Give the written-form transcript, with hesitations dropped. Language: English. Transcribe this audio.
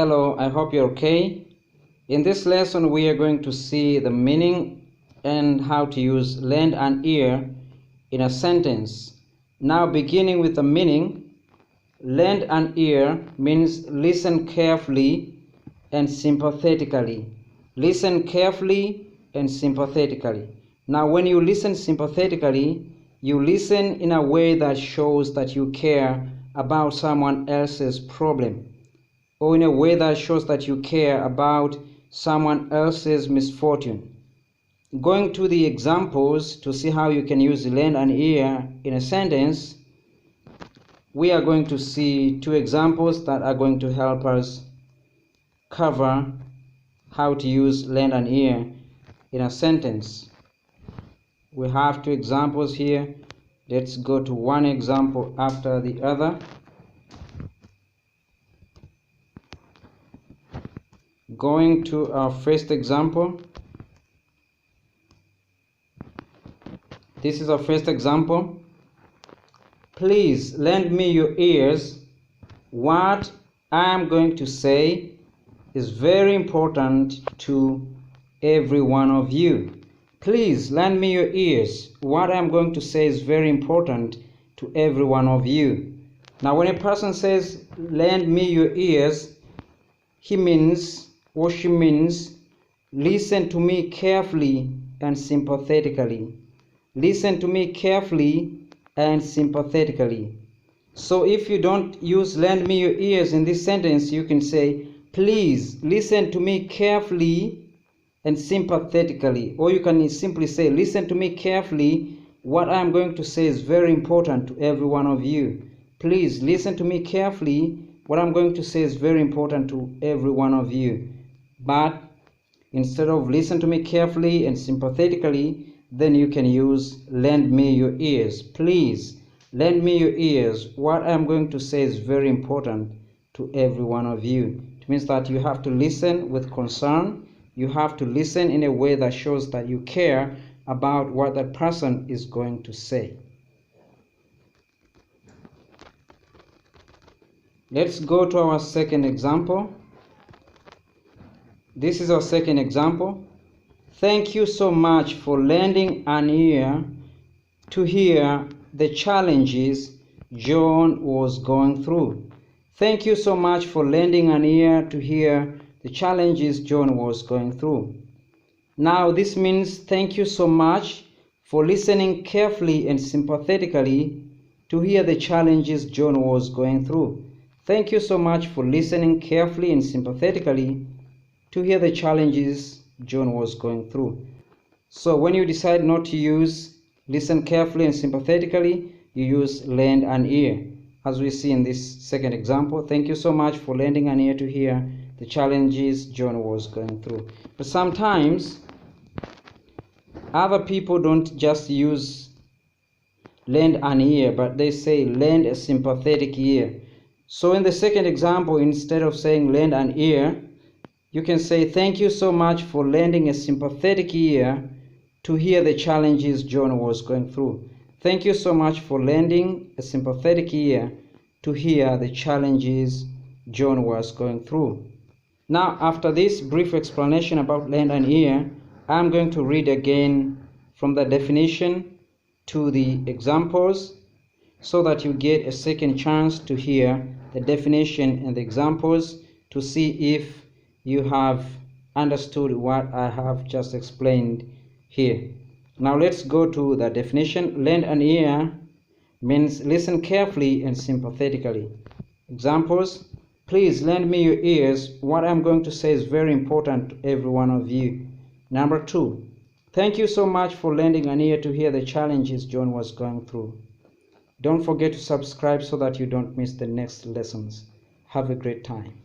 Hello, I hope you're okay. In this lesson, we are going to see the meaning and how to use lend an ear in a sentence. Now, beginning with the meaning, lend an ear means listen carefully and sympathetically. Listen carefully and sympathetically. Now, when you listen sympathetically, you listen in a way that shows that you care about someone else's problem, or in a way that shows that you care about someone else's misfortune. Going to the examples to see how you can use lend an ear in a sentence, we are going to see two examples that are going to help us cover how to use lend an ear in a sentence. We have two examples here. Let's go to one example after the other. Going to our first example. This is our first example. Please lend me your ears. What I am going to say is very important to every one of you. Please lend me your ears. What I am going to say is very important to every one of you. Now, when a person says, lend me your ears, he means or she means, listen to me carefully and sympathetically. Listen to me carefully and sympathetically. So if you don't use lend me your ears in this sentence, you can say, please listen to me carefully and sympathetically. Or you can simply say, listen to me carefully. What I'm going to say is very important to every one of you. Please listen to me carefully. What I'm going to say is very important to every one of you. But instead of listen to me carefully and sympathetically, then you can use lend me your ears. Please lend me your ears. What I'm going to say is very important to every one of you. It means that you have to listen with concern. You have to listen in a way that shows that you care about what that person is going to say. Let's go to our second example. This is our second example. Thank you so much for lending an ear to hear the challenges John was going through. Thank you so much for lending an ear to hear the challenges John was going through. Now, this means thank you so much for listening carefully and sympathetically to hear the challenges John was going through. Thank you so much for listening carefully and sympathetically to hear the challenges John was going through. So when you decide not to use listen carefully and sympathetically, you use lend an ear. As we see in this second example, thank you so much for lending an ear to hear the challenges John was going through. But sometimes other people don't just use lend an ear, but they say lend a sympathetic ear. So in the second example, instead of saying lend an ear, you can say thank you so much for lending a sympathetic ear to hear the challenges John was going through. Thank you so much for lending a sympathetic ear to hear the challenges John was going through. Now, after this brief explanation about lend an ear, I'm going to read again from the definition to the examples so that you get a second chance to hear the definition and the examples to see if you have understood what I have just explained here. Now let's go to the definition. Lend an ear means listen carefully and sympathetically. Examples: please lend me your ears. What I'm going to say is very important to every one of you. Number 2, thank you so much for lending an ear to hear the challenges John was going through. Don't forget to subscribe so that you don't miss the next lessons. Have a great time.